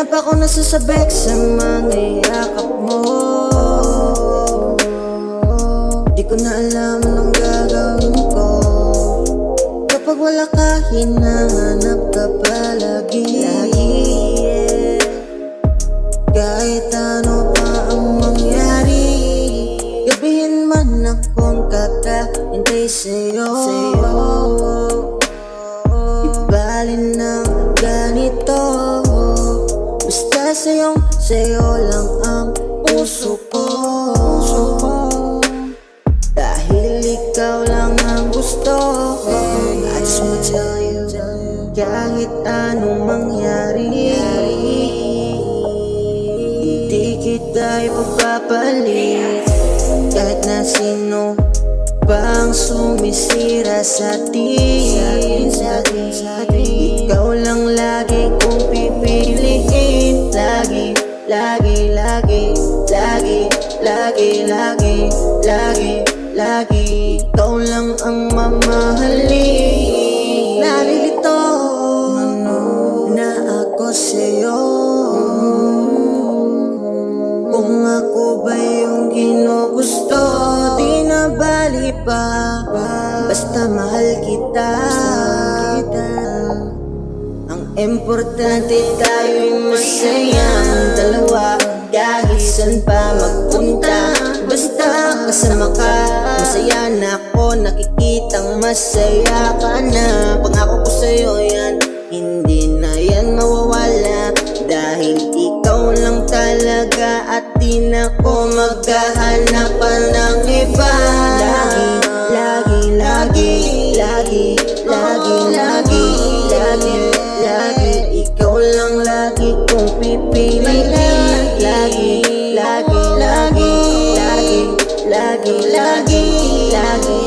na ba ako nasasabik sa mga yakap mo? Di ko na alam anong gagawin ko kapag wala ka, hinahanap ka palagi. Kahit ano pa ang mangyari, gabihin man akong kakahintay sa'yo. Ibali ng ganito, basta sa'yo lang ang puso ko. Dahil ikaw lang ang gusto ko. I just wanna tell you, kahit anong mangyari, hindi kita ipapapalit. Kahit na sino bang sumisira sa atin, ikaw lang lagi kong pipiliin. Lagi, lagi, lagi, lagi, lagi, lagi, lagi, lagi, ikaw lang ang mamahalin. Nalilito na ako sa'yo, kung ako ba yung ginugusto. Di na bali pa, basta mahal kita. Ang importante tayo'y masayang dalawa. Kahit saan pa magpunta, basta kasama ka, masaya na ako. Nakikitang masaya ka na. Pangako ko sa'yo yan, hindi na yan mawawala. Dahil ikaw lang talaga at di na ko maghahanap pa ng iba. Lagi, lagi, lagi, lagi, lagi, lagi, lagi, ikaw lang lagi kong pipiliin. Lagi, lagi, lagi, lagi, lagi, lagi, lagi,